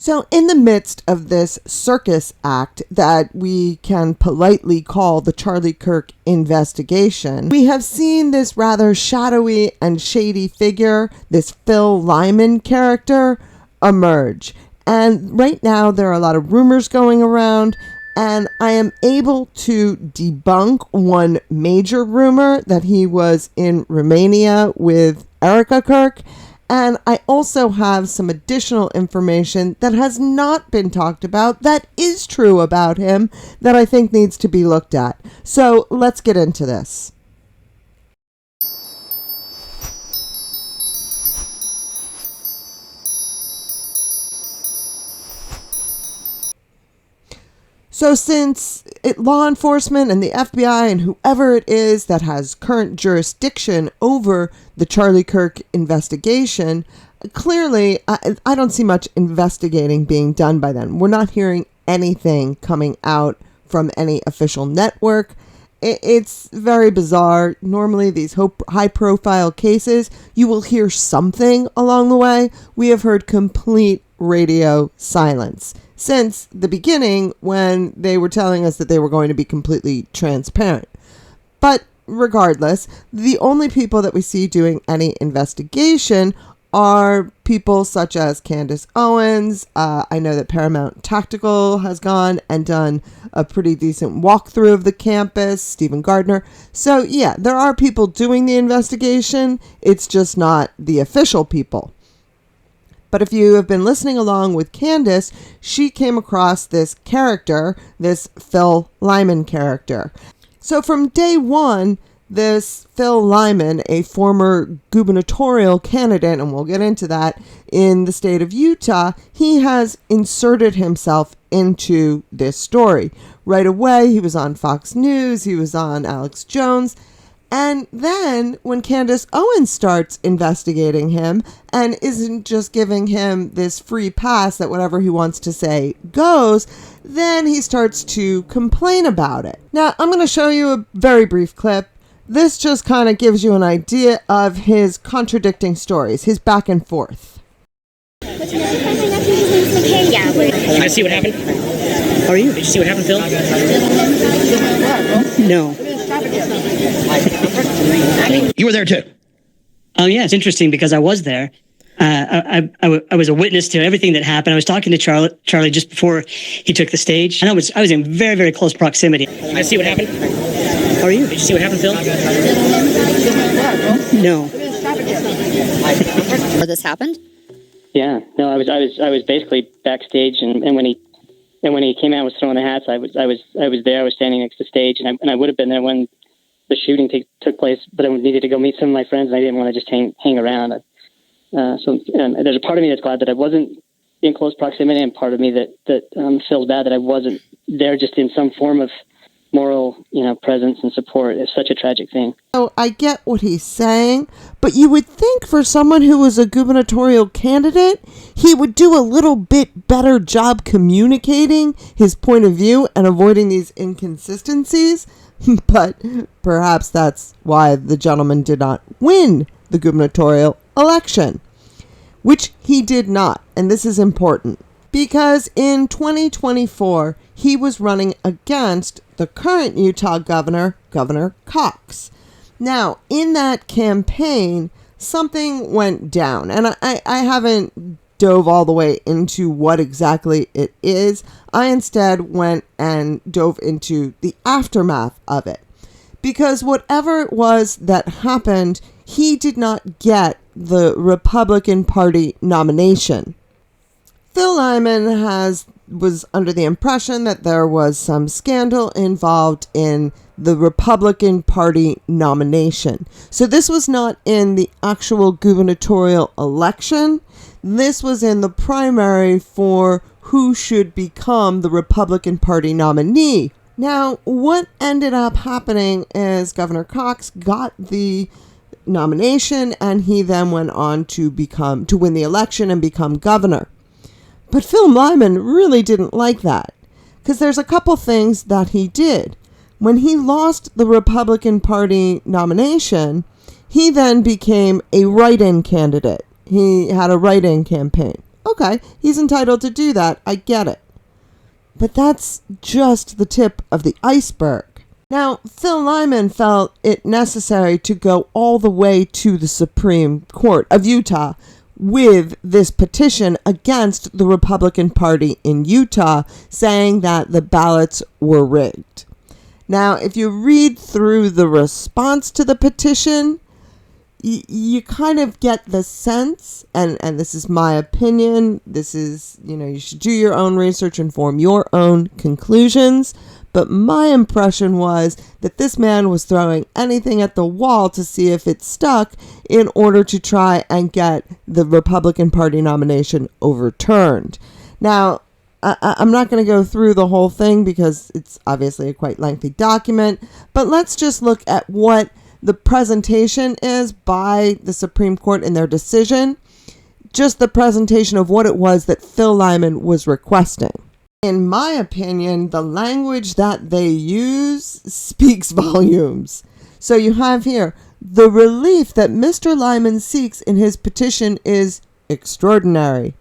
So in the midst of this circus act that we can politely call the Charlie Kirk investigation, we have seen this rather shadowy and shady figure, this Phil Lyman character, emerge. And right now there are a lot of rumors going around, and I am able to debunk one major rumor that he was in Romania with Erica Kirk. And I also have some additional information that has not been talked about that is true about him that I think needs to be looked at. So let's get into this. So since law enforcement and the FBI and whoever it is that has current jurisdiction over the Charlie Kirk investigation, clearly I don't see much investigating being done by them. We're not hearing anything coming out from any official network. It's very bizarre. Normally these high-profile cases, you will hear something along the way. We have heard complete radio silence since the beginning when they were telling us that they were going to be completely transparent. But regardless, the only people that we see doing any investigation are people such as Candace Owens. I know that Paramount Tactical has gone and done a pretty decent walkthrough of the campus, Stephen Gardner. So yeah, there are people doing the investigation. It's just not the official people. But if you have been listening along with Candace, she came across this character, this Phil Lyman character. So from day one, this Phil Lyman, a former gubernatorial candidate, and we'll get into that, in the state of Utah, he has inserted himself into this story. Right away, he was on Fox News, he was on Alex Jones. And then when Candace Owens starts investigating him and isn't just giving him this free pass that whatever he wants to say goes, then he starts to complain about it. Now, I'm going to show you a very brief clip. This just kind of gives you an idea of his contradicting stories, his back and forth. Yeah. I see what happened. How are you? Did you see what happened, Phil? No. You were there too. Oh yeah, it's interesting because I was there. I was a witness to everything that happened. I was talking to Charlie just before he took the stage, and I was in very, very close proximity. I see what happened. How are you? Did you see what happened, Phil? No. Where this happened? Yeah. No, I was basically backstage, and when he came out and was throwing the hats, I was there. I was standing next to the stage, and I would have been there when the shooting took place, but I needed to go meet some of my friends, and I didn't want to just hang around. So there's a part of me that's glad that I wasn't in close proximity, and part of me that feels bad that I wasn't there, just in some form of moral, presence and support. It's such a tragic thing. So I get what he's saying, but you would think for someone who was a gubernatorial candidate, he would do a little bit better job communicating his point of view and avoiding these inconsistencies. But perhaps that's why the gentleman did not win the gubernatorial election, which he did not. And this is important because in 2024, he was running against the current Utah governor, Governor Cox. Now, in that campaign, something went down, and I haven't dove all the way into what exactly it is. I instead went and dove into the aftermath of it, because whatever it was that happened, he did not get the Republican Party nomination. Phil Lyman was under the impression that there was some scandal involved in the Republican Party nomination. So this was not in the actual gubernatorial election. This was in the primary for who should become the Republican Party nominee. Now, what ended up happening is Governor Cox got the nomination, and he then went on to win the election and become governor. But Phil Lyman really didn't like that, because there's a couple things that he did. When he lost the Republican Party nomination, he then became a write-in candidate. He had a write-in campaign. Okay, he's entitled to do that. I get it. But that's just the tip of the iceberg. Now, Phil Lyman felt it necessary to go all the way to the Supreme Court of Utah with this petition against the Republican Party in Utah, saying that the ballots were rigged. Now, if you read through the response to the petition, you kind of get the sense, and this is my opinion, this is, you should do your own research and form your own conclusions, but my impression was that this man was throwing anything at the wall to see if it stuck in order to try and get the Republican Party nomination overturned. Now, I'm not going to go through the whole thing because it's obviously a quite lengthy document, but let's just look at what the presentation is by the Supreme Court in their decision, just the presentation of what it was that Phil Lyman was requesting. In my opinion, the language that they use speaks volumes. So you have here, the relief that Mr. Lyman seeks in his petition is extraordinary.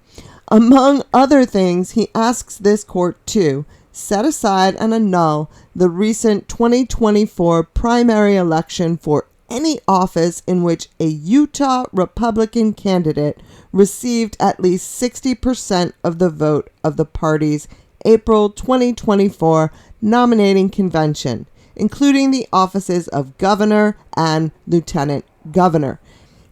Among other things, he asks this court to set aside and annul the recent 2024 primary election for any office in which a Utah Republican candidate received at least 60% of the vote of the party's April 2024 nominating convention, including the offices of governor and lieutenant governor.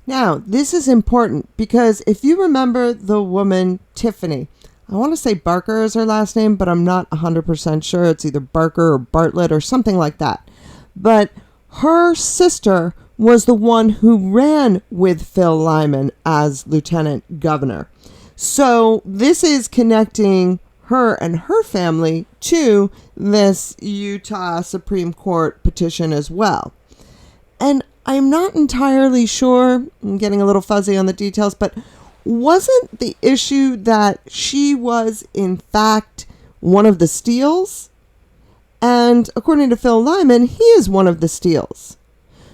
Now, this is important because if you remember the woman Tiffany, I want to say Barker is her last name, but I'm not 100% sure. It's either Barker or Bartlett or something like that. But her sister was the one who ran with Phil Lyman as lieutenant governor. So this is connecting her and her family to this Utah Supreme Court petition as well. And I'm not entirely sure, I'm getting a little fuzzy on the details, but wasn't the issue that she was, in fact, one of the Steels? And according to Phil Lyman, he is one of the Steels.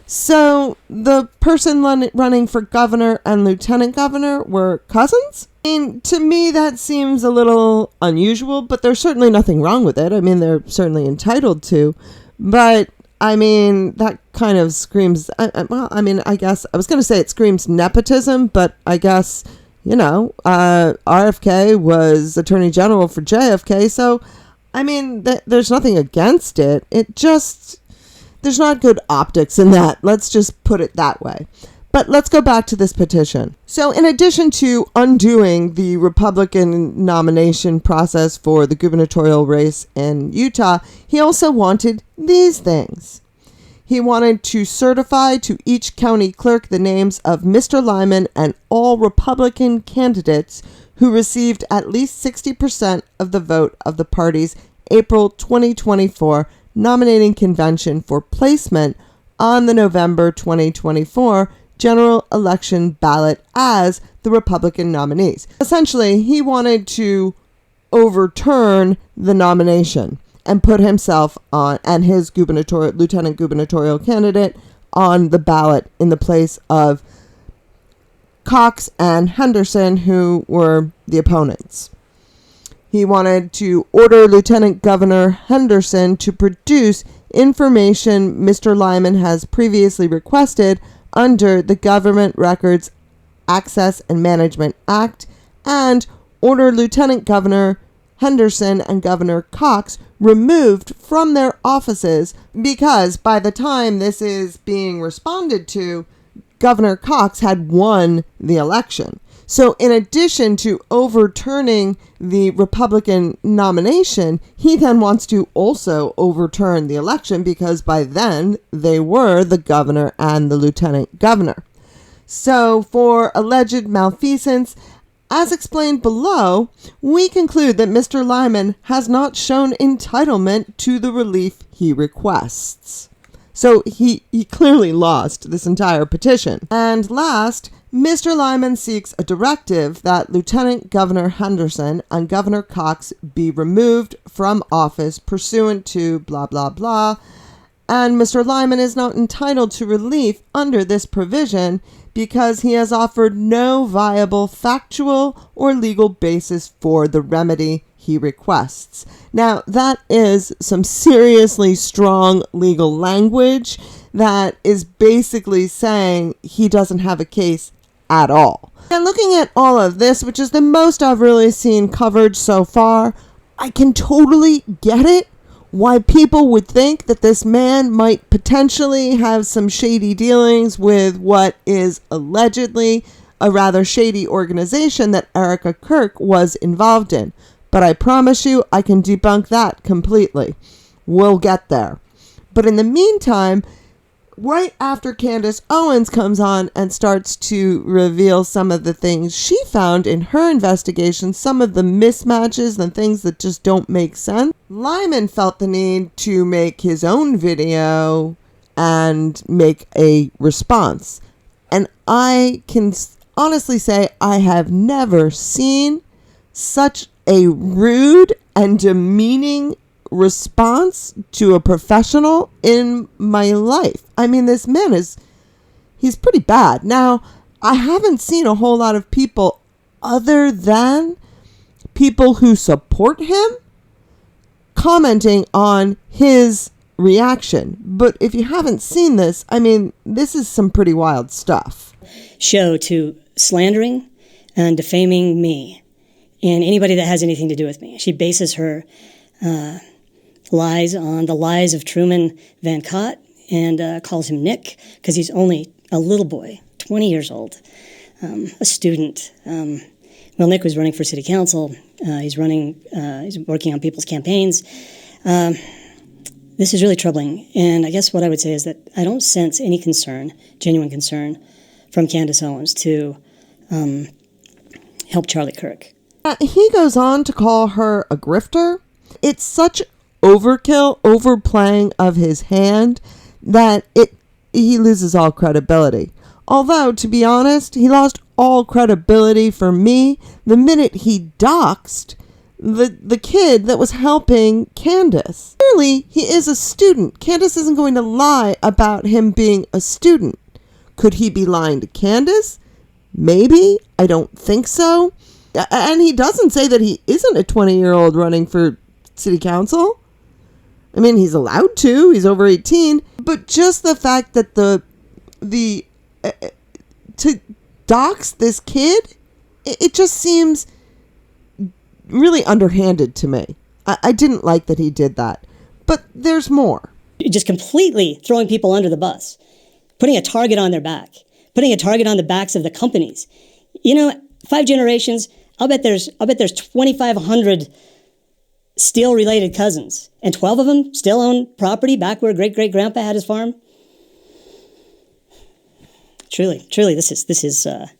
So the person running for governor and lieutenant governor were cousins? I mean, to me, that seems a little unusual, but there's certainly nothing wrong with it. I mean, they're certainly entitled to. But, I mean, that kind of screams, I guess, I was going to say it screams nepotism, but I guess, RFK was Attorney General for JFK, so, I mean, there's nothing against it. It just, there's not good optics in that. Let's just put it that way. But let's go back to this petition. So in addition to undoing the Republican nomination process for the gubernatorial race in Utah, he also wanted these things. He wanted to certify to each county clerk the names of Mr. Lyman and all Republican candidates who received at least 60% of the vote of the party's April 2024 nominating convention for placement on the November 2024 general election ballot as the Republican nominees. Essentially, he wanted to overturn the nomination and put himself on and his lieutenant gubernatorial candidate on the ballot in the place of Cox and Henderson, who were the opponents. He wanted to order Lieutenant Governor Henderson to produce information Mr. Lyman has previously requested under the Government Records Access and Management Act, and order Lieutenant Governor Henderson and Governor Cox removed from their offices because by the time this is being responded to, Governor Cox had won the election. So in addition to overturning the Republican nomination, he then wants to also overturn the election because by then they were the governor and the lieutenant governor. So for alleged malfeasance, as explained below, we conclude that Mr. Lyman has not shown entitlement to the relief he requests. So he clearly lost this entire petition. And last, Mr. Lyman seeks a directive that Lieutenant Governor Henderson and Governor Cox be removed from office pursuant to blah, blah, blah. And Mr. Lyman is not entitled to relief under this provision because he has offered no viable factual or legal basis for the remedy he requests. Now, that is some seriously strong legal language that is basically saying he doesn't have a case at all. And looking at all of this, which is the most I've really seen coverage so far, I can totally get it why people would think that this man might potentially have some shady dealings with what is allegedly a rather shady organization that Erica Kirk was involved in. But I promise you, I can debunk that completely. We'll get there. But in the meantime, right after Candace Owens comes on and starts to reveal some of the things she found in her investigation, some of the mismatches and things that just don't make sense, Lyman felt the need to make his own video and make a response. And I can honestly say I have never seen such a rude and demeaning response to a professional in my life. I mean, this man he's pretty bad. Now, I haven't seen a whole lot of people other than people who support him commenting on his reaction. But if you haven't seen this, I mean, this is some pretty wild stuff. Show to slandering and defaming me and anybody that has anything to do with me. She bases her lies on the lies of Truman Van Cott and calls him Nick because he's only a little boy, 20 years old, a student. Well, Nick was running for city council. He's working on people's campaigns. This is really troubling. And I guess what I would say is that I don't sense any concern, genuine concern, from Candace Owens to help Charlie Kirk. He goes on to call her a grifter. It's such overkill, overplaying of his hand that he loses all credibility. Although, to be honest, he lost all credibility for me the minute he doxed the kid that was helping Candace. Clearly, he is a student. Candace isn't going to lie about him being a student. Could he be lying to Candace? Maybe. I don't think so. And he doesn't say that he isn't a 20-year-old running for city council. I mean, he's allowed to. He's over 18. But just the fact that to dox this kid, it just seems really underhanded to me. I didn't like that he did that. But there's more. Just completely throwing people under the bus, putting a target on their back, putting a target on the backs of the companies. You know, 5 generations, I'll bet there's 2,500 steel-related cousins, and 12 of them still own property back where great-great-grandpa had his farm. Truly, this is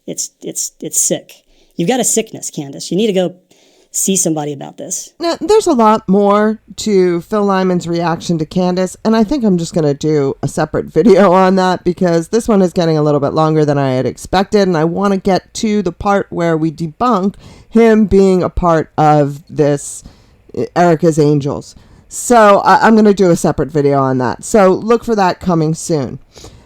it's sick. You've got a sickness, Candace. You need to go see somebody about this. Now, there's a lot more to Phil Lyman's reaction to Candace, and I think I'm just going to do a separate video on that because this one is getting a little bit longer than I had expected, and I want to get to the part where we debunk him being a part of this Erica's Angels. So I'm going to do a separate video on that. So look for that coming soon.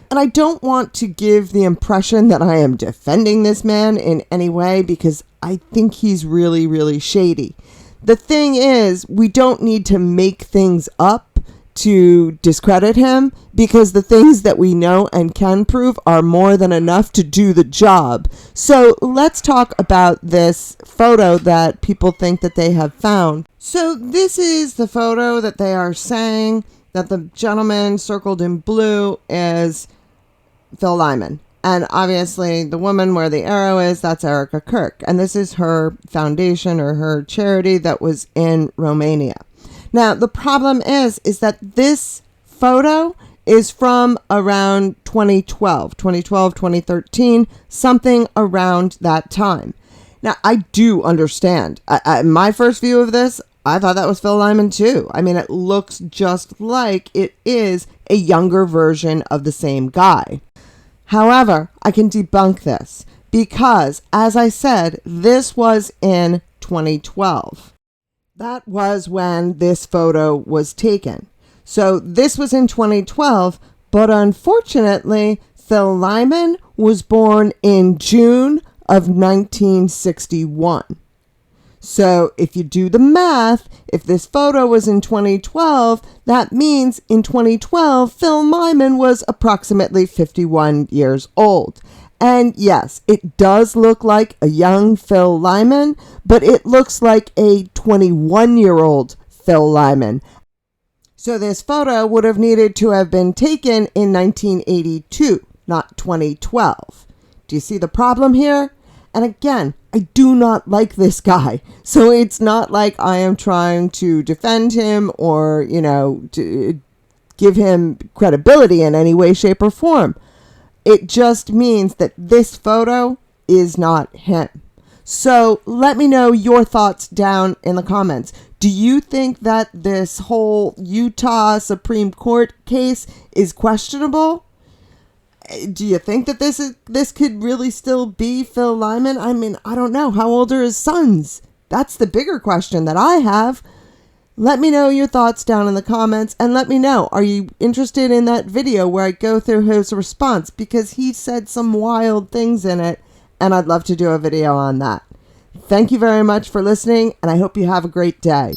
And I don't want to give the impression that I am defending this man in any way because I think he's really, really shady. The thing is, we don't need to make things up to discredit him because the things that we know and can prove are more than enough to do the job. So let's talk about this photo that people think that they have found. So this is the photo that they are saying that the gentleman circled in blue is Phil Lyman. And obviously the woman where the arrow is, that's Erica Kirk. And this is her foundation or her charity that was in Romania. Now, the problem is that this photo is from around 2012, 2013, something around that time. Now, I do understand. My first view of this, I thought that was Phil Lyman too. I mean, it looks just like it is a younger version of the same guy. However, I can debunk this because, as I said, this was in 2012. That was when this photo was taken. So this was in 2012, but unfortunately, Phil Lyman was born in June of 1961. So if you do the math, if this photo was in 2012, that means in 2012, Phil Lyman was approximately 51 years old. And yes, it does look like a young Phil Lyman, but it looks like a 21-year-old Phil Lyman. So this photo would have needed to have been taken in 1982, not 2012. Do you see the problem here? And again, I do not like this guy. So it's not like I am trying to defend him or, to give him credibility in any way, shape, or form. It just means that this photo is not him. So let me know your thoughts down in the comments. Do you think that this whole Utah Supreme Court case is questionable? Do you think that this could really still be Phil Lyman? I mean, I don't know. How old are his sons? That's the bigger question that I have. Let me know your thoughts down in the comments, and let me know, are you interested in that video where I go through his response? Because he said some wild things in it, and I'd love to do a video on that. Thank you very much for listening, and I hope you have a great day.